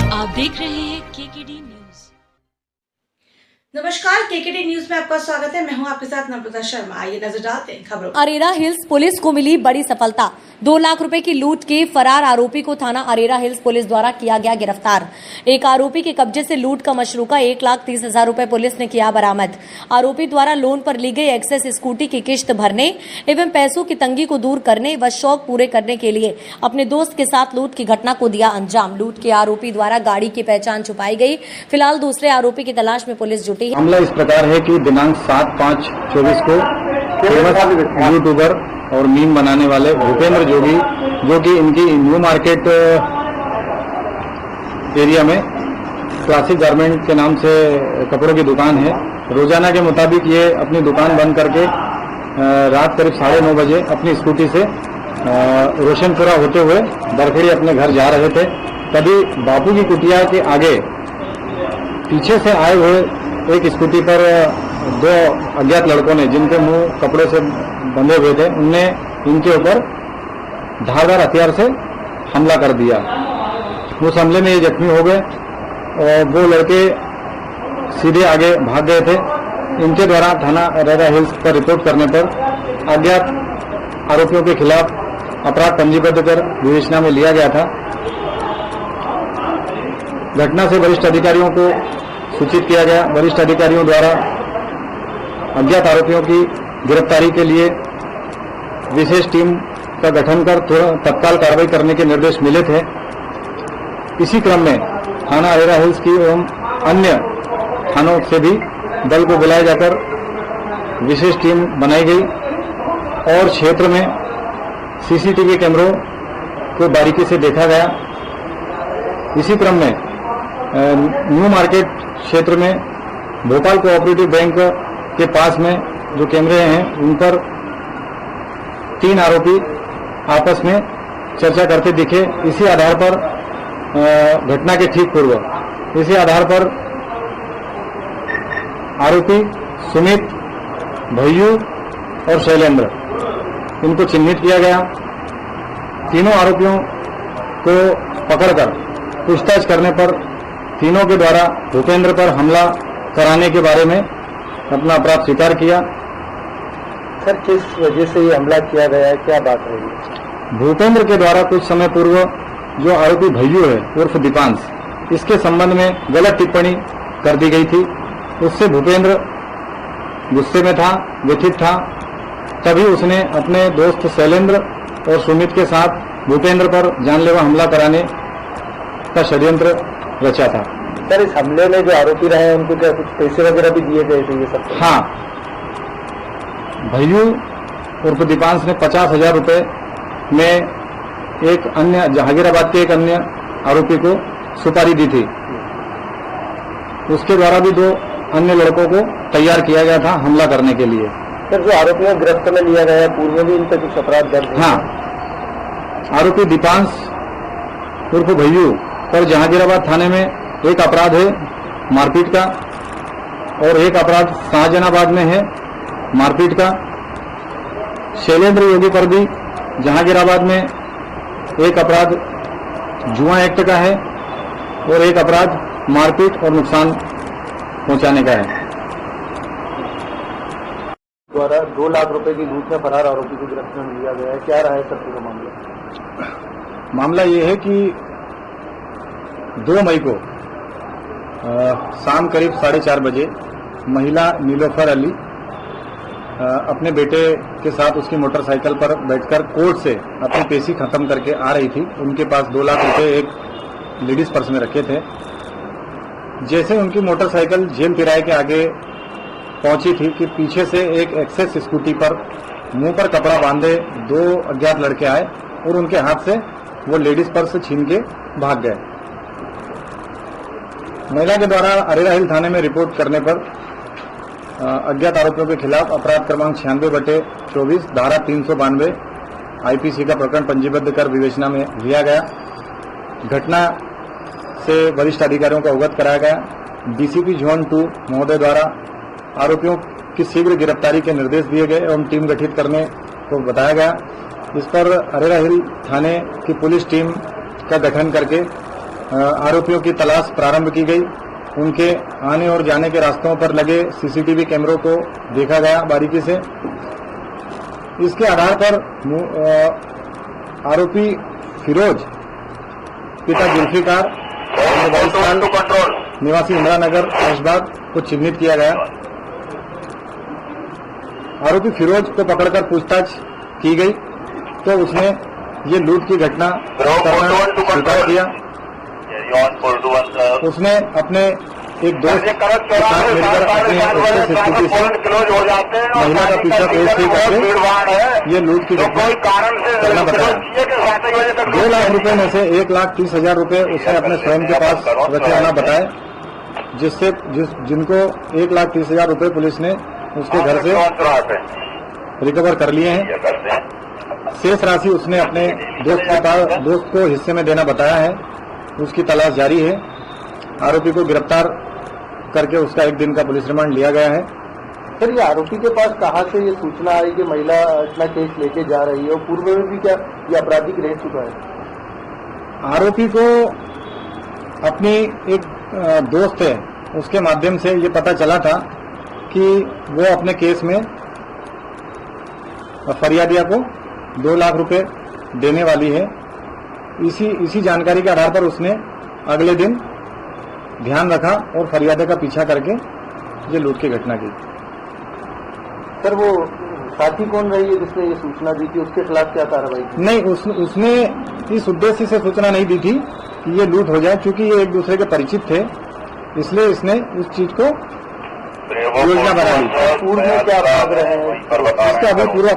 आप देख रहे हैं केकेडी न्यूज। नमस्कार, केकेडी न्यूज में आपका स्वागत है। मैं हूं आपके साथ नम्रता शर्मा। आइए नजर डालते हैं खबरों। अरेरा हिल्स पुलिस को मिली बड़ी सफलता। 2 लाख रुपए की लूट के फरार आरोपी को थाना अरेरा हिल्स पुलिस द्वारा किया गया गिरफ्तार। एक आरोपी के कब्जे से लूट का मशरूका 1,30,000 रुपए पुलिस ने किया बरामद। आरोपी द्वारा लोन पर ली गई एक्सेस स्कूटी की किश्त भरने एवं पैसों की तंगी को दूर करने व शौक पूरे करने के लिए अपने दोस्त के साथ लूट की घटना को दिया अंजाम। लूट के आरोपी द्वारा गाड़ी की पहचान छुपाई गई। फिलहाल दूसरे आरोपी की तलाश में पुलिस जुटी है। मामला इस प्रकार है कि दिनांक 7/5/24 को फेमस यूट्यूबर और मीम बनाने वाले भूपेंद्र जोगी, जो कि इनकी न्यू मार्केट एरिया में क्लासिक गारमेंट के नाम से कपड़ों की दुकान है, रोजाना के मुताबिक ये अपनी दुकान बंद करके रात करीब 9:30 बजे अपनी स्कूटी से रोशनपुरा होते हुए बरखेड़ी अपने घर जा रहे थे। तभी बापू की कुटिया के आगे पीछे से आए हुए एक स्कूटी पर 2 अज्ञात लड़कों ने, जिनके मुंह कपड़े से बंधे हुए थे, उनने इनके ऊपर धारदार हथियार से हमला कर दिया। उस हमले में ये जख्मी हो गए और वो लड़के सीधे आगे भाग गए थे। इनके द्वारा थाना अरेरा हिल्स पर रिपोर्ट करने पर अज्ञात आरोपियों के खिलाफ अपराध पंजीबद्ध कर विवेचना में लिया गया था। घटना से वरिष्ठ अधिकारियों को सूचित किया गया। वरिष्ठ अधिकारियों द्वारा अज्ञात आरोपियों की गिरफ्तारी के लिए विशेष टीम का गठन कर तत्काल कार्रवाई करने के निर्देश मिले थे। इसी क्रम में थाना अरेरा हिल्स की एवं अन्य थानों से भी दल को बुलाया जाकर विशेष टीम बनाई गई और क्षेत्र में सीसीटीवी कैमरों को बारीकी से देखा गया। इसी क्रम में न्यू मार्केट क्षेत्र में भोपाल कोऑपरेटिव बैंक के पास में जो कैमरे हैं, उन पर 3 आरोपी आपस में चर्चा करते दिखे। इसी आधार पर घटना के ठीक पूर्व इसी आधार पर आरोपी सुमित, भैयू और शैलेंद्र, इनको चिन्हित किया गया। तीनों आरोपियों को पकड़कर पूछताछ करने पर तीनों के द्वारा भूपेंद्र पर हमला कराने के बारे में अपना अपराध स्वीकार किया। सर, किस वजह से ये हमला किया गया है, क्या बात रही? भूपेंद्र के द्वारा कुछ समय पूर्व जो आरोपी भैयू है उर्फ दीपांश, इसके संबंध में गलत टिप्पणी कर दी गई थी। उससे भूपेंद्र गुस्से में था, व्यथित था। तभी उसने अपने दोस्त शैलेंद्र और सुमित के साथ भूपेंद्र पर जानलेवा हमला कराने का षड्यंत्र रचा था। सर, इस हमले में जो आरोपी रहे हैं उनको क्या कुछ पैसे वगैरह भी दिए गए थे? ये सब हाँ, भैयू उर्फ दीपांश ने 50,000 रुपए में एक अन्य जहांगीराबाद के एक अन्य आरोपी को सुपारी दी थी। उसके द्वारा भी 2 अन्य लड़कों को तैयार किया गया था हमला करने के लिए। सर, जो आरोपियों को गिरफ्त में लिया गया है, पूर्व में भी इन पर कुछ अपराध दर्ज है? हाँ, आरोपी दीपांश उर्फ भैयू पर जहांगीराबाद थाने में एक अपराध है मारपीट का और एक अपराध शाहजहानाबाद में है मारपीट का। शैलेंद्र योगी पर भी जहांगीराबाद में एक अपराध जुआ एक्ट का है और एक अपराध मारपीट और नुकसान पहुंचाने का है। द्वारा 2 लाख रुपए की लूट में फरार आरोपी को गिरफ्त में लिया गया है, क्या रहा है सर पूरा मामला? मामला ये है कि 2 मई को शाम करीब 4:30 बजे महिला नीलोफर अली अपने बेटे के साथ उसकी मोटरसाइकिल पर बैठकर कोर्ट से अपनी पेशी खत्म करके आ रही थी। उनके पास 2 लाख रुपए एक लेडीज पर्स में रखे थे। जैसे उनकी मोटरसाइकिल जेल तिराहे के आगे पहुंची थी कि पीछे से एक एक्सेस स्कूटी पर मुंह पर कपड़ा बांधे 2 अज्ञात लड़के आए और उनके हाथ से वो लेडीज पर्स छीन के भाग गए। महिला के द्वारा अरेरा हिल थाने में रिपोर्ट करने पर अज्ञात आरोपियों के खिलाफ अपराध क्रमांक 96/24 धारा 392 आईपीसी का प्रकरण पंजीबद्ध कर विवेचना में लिया गया। घटना से वरिष्ठ अधिकारियों को अवगत कराया गया। डीसीपी जोन 2 महोदय द्वारा आरोपियों की शीघ्र गिरफ्तारी के निर्देश दिए गए एवं टीम गठित करने को बताया गया। इस पर अरेरा हिल थाने की पुलिस टीम का गठन करके आरोपियों की तलाश प्रारंभ की गई। उनके आने और जाने के रास्तों पर लगे सीसीटीवी कैमरों को देखा गया बारीकी से। इसके आधार पर आरोपी फिरोज पिता जुल्फिकार 22 साल निवासी इंदिरा नगर ऐशबाग को चिन्हित किया गया। आरोपी फिरोज को पकड़कर पूछताछ की गई तो उसने ये लूट की घटना करना स्वीकार किया। उसने अपने एक दोस्त के साथ मिलकर अपनी स्थिति से महिला का पीछा तेज से करके ये लूट की घटना करना बताया। 2 लाख रुपए में से 1,30,000 रुपए उसने अपने स्वयं के पास रखे आना बताए, जिनको 1,30,000 रुपए पुलिस ने उसके घर से रिकवर कर लिए हैं। शेष राशि उसने अपने दोस्त को हिस्से में देना बताया है। उसकी तलाश जारी है। आरोपी को गिरफ्तार करके उसका 1 दिन का पुलिस रिमांड लिया गया है। सर, ये आरोपी के पास कहाँ से ये सूचना आई कि महिला अपना केस लेके जा रही है और पूर्व में भी क्या ये आपराधिक रह चुका है? आरोपी को अपनी एक दोस्त है उसके माध्यम से ये पता चला था कि वो अपने केस में फरियादिया को 2 लाख रुपए देने वाली है। इसी जानकारी के आधार पर उसने अगले दिन ध्यान रखा और फरियादे का पीछा करके ये लूट की घटना की। सर, वो साथी कौन रही है जिसने ये सूचना दी थी? उसके खिलाफ क्या कार्रवाई की? नहीं, उसने इस उद्देश्य से सूचना नहीं दी थी कि ये लूट हो जाए, क्योंकि ये एक दूसरे के परिचित थे, इसलिए इसने उस चीज को योजना बना ली। पूर्व में क्या भाग रहे हैं इसका अभी पूरा